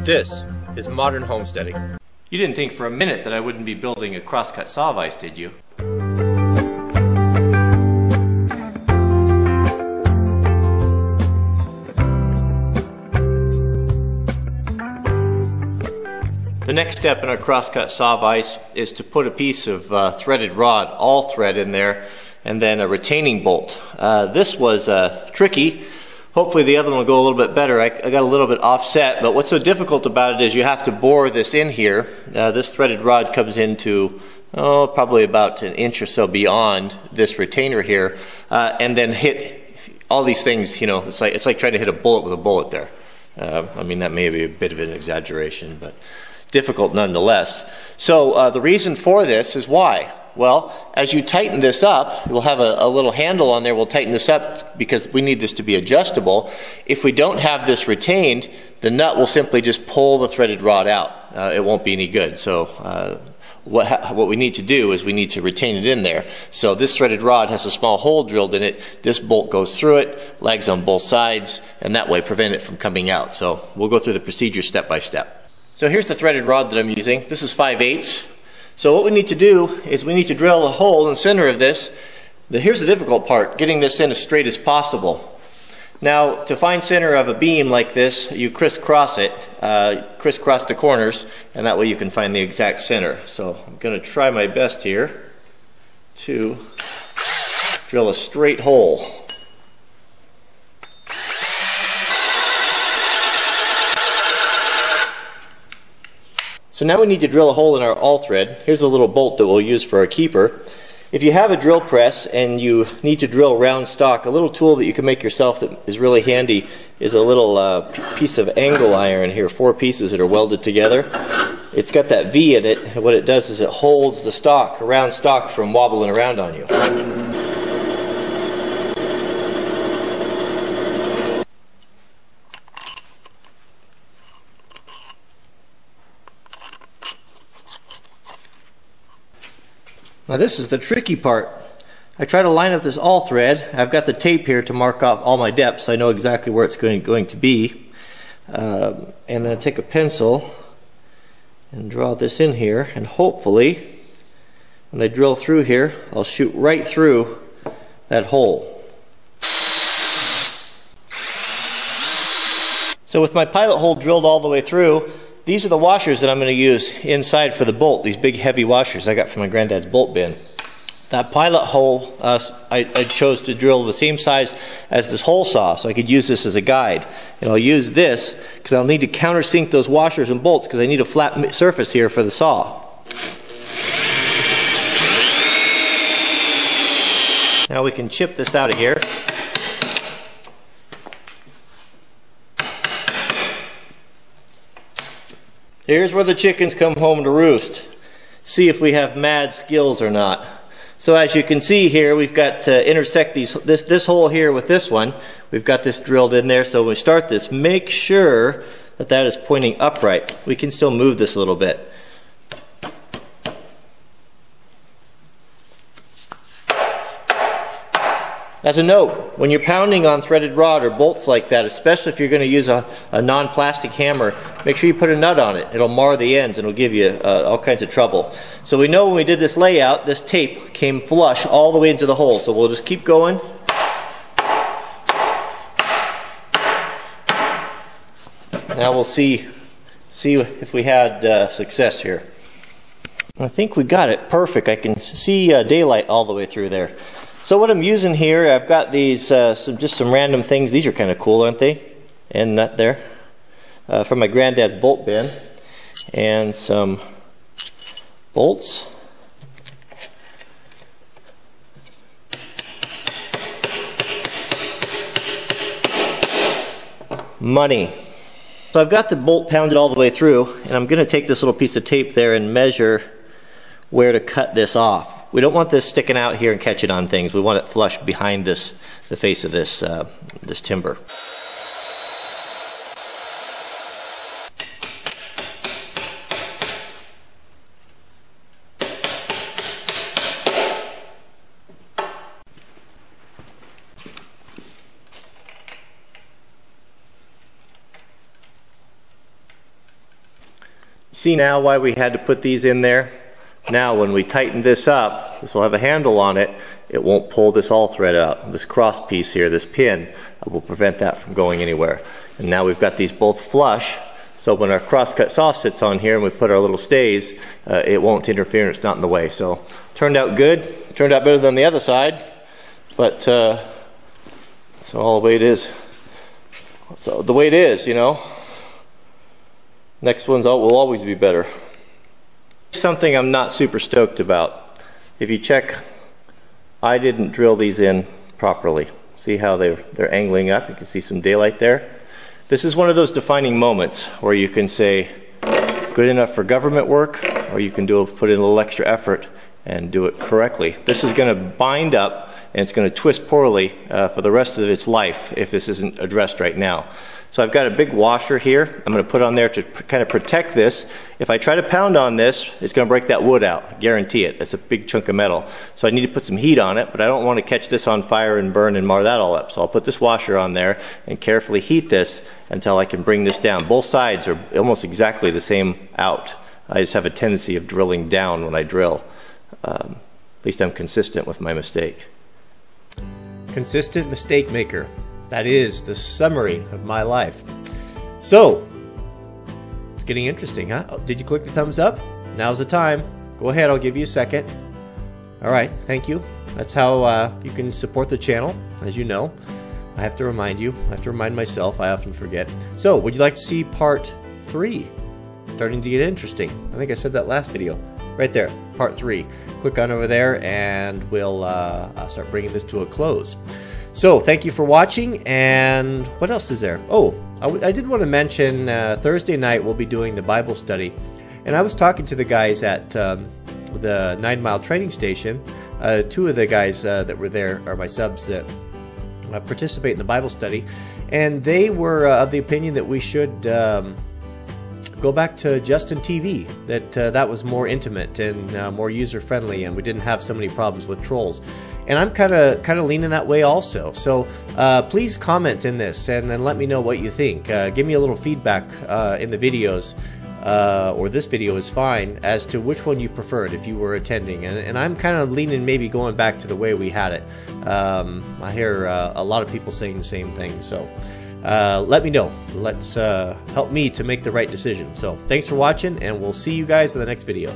This is modern homesteading. You didn't think for a minute that I wouldn't be building a crosscut saw vise, did you? The next step in our crosscut saw vise is to put a piece of threaded rod, all thread in there, and then a retaining bolt. This was tricky. Hopefully the other one will go a little bit better. I got a little bit offset, but what's so difficult about it is you have to bore this in here. This threaded rod comes into probably about an inch or so beyond this retainer here, and then hit all these things. You know, it's like trying to hit a bullet with a bullet there. I mean, that may be a bit of an exaggeration, but difficult nonetheless. So the reason for this is why? Well, as you tighten this up, we'll have a little handle on there. We'll tighten this up because we need this to be adjustable. If we don't have this retained, the nut will simply just pull the threaded rod out. It won't be any good. So what we need to do is we need to retain it in there. So this threaded rod has a small hole drilled in it. This bolt goes through it, legs on both sides, and that way prevent it from coming out. So we'll go through the procedure step by step. So here's the threaded rod that I'm using. This is 5/8. So what we need to do is we need to drill a hole in the center of this. Here's the difficult part, getting this in as straight as possible. Now, to find center of a beam like this, you crisscross it, crisscross the corners, and that way you can find the exact center. So I'm going to try my best here to drill a straight hole. So now we need to drill a hole in our all thread. Here's a little bolt that we'll use for our keeper. If you have a drill press and you need to drill round stock, a little tool that you can make yourself that is really handy is a little piece of angle iron here, 4 pieces that are welded together. It's got that V in it, and what it does is it holds the stock, round stock, from wobbling around on you. Now this is the tricky part. I try to line up this all thread. I've got the tape here to mark off all my depths. So I know exactly where it's going to be. And then I take a pencil and draw this in here, and hopefully when I drill through here, I'll shoot right through that hole. So with my pilot hole drilled all the way through, these are the washers that I'm going to use inside for the bolt, these big heavy washers I got from my granddad's bolt bin. That pilot hole I chose to drill the same size as this hole saw, so I could use this as a guide. And I'll use this because I'll need to countersink those washers and bolts because I need a flat surface here for the saw. Now we can chip this out of here. Here's where the chickens come home to roost. See if we have mad skills or not. So as you can see here, we've got to intersect this hole here with this one. We've got this drilled in there, so when we start this, make sure that that is pointing upright. We can still move this a little bit. As a note, when you're pounding on threaded rod or bolts like that, especially if you're going to use a non-plastic hammer, make sure you put a nut on it. It'll mar the ends and it'll give you all kinds of trouble. So we know when we did this layout, this tape came flush all the way into the hole. So we'll just keep going. Now we'll see if we had success here. I think we got it perfect. I can see daylight all the way through there. So what I'm using here, I've got these just some random things. These are kind of cool, aren't they? End nut there from my granddad's bolt bin, and some bolts. Money. So I've got the bolt pounded all the way through, and I'm going to take this little piece of tape there and measure where to cut this off. We don't want this sticking out here and catching on things. We want it flush behind the face of this timber. See now why we had to put these in there? Now when we tighten this up, this will have a handle on it, it won't pull this all thread out. This cross piece here, this pin, will prevent that from going anywhere. And now we've got these both flush, so when our crosscut saw sits on here and we put our little stays, it won't interfere and it's not in the way. So turned out good, turned out better than the other side, but so all the way it is. So the way it is, you know. Next one's out will always be better. Something I'm not super stoked about. If you check, I didn't drill these in properly. See how they're angling up? You can see some daylight there. This is one of those defining moments where you can say, good enough for government work, or you can put in a little extra effort and do it correctly. This is going to bind up and it's going to twist poorly for the rest of its life if this isn't addressed right now. So I've got a big washer here I'm going to put on there to kind of protect this. If I try to pound on this, it's going to break that wood out, guarantee it. It's a big chunk of metal. So I need to put some heat on it, but I don't want to catch this on fire and burn and mar that all up. So I'll put this washer on there and carefully heat this until I can bring this down. Both sides are almost exactly the same out. I just have a tendency of drilling down when I drill. At least I'm consistent with my mistake. Consistent mistake maker. That is the summary of my life. So, it's getting interesting, huh? Oh, did you click the thumbs up? Now's the time. Go ahead, I'll give you a second. All right, thank you. That's how you can support the channel, as you know. I have to remind you. I have to remind myself. I often forget. So, would you like to see part 3? Starting to get interesting. I think I said that last video. Right there, part 3. Click on over there and we'll start bringing this to a close. So, thank you for watching, and what else is there? Oh, I did want to mention Thursday night we'll be doing the Bible study, and I was talking to the guys at the 9 Mile training station. 2 of the guys that were there are my subs that participate in the Bible study, and they were of the opinion that we should go back to Justin TV, that was more intimate and more user-friendly, and we didn't have so many problems with trolls. And I'm kind of leaning that way also. So please comment in this and then let me know what you think. Give me a little feedback in the videos, or this video is fine, as to which one you preferred if you were attending. And I'm kind of leaning maybe going back to the way we had it. I hear a lot of people saying the same thing. So let me know. Let's help me to make the right decision. So thanks for watching, and we'll see you guys in the next video.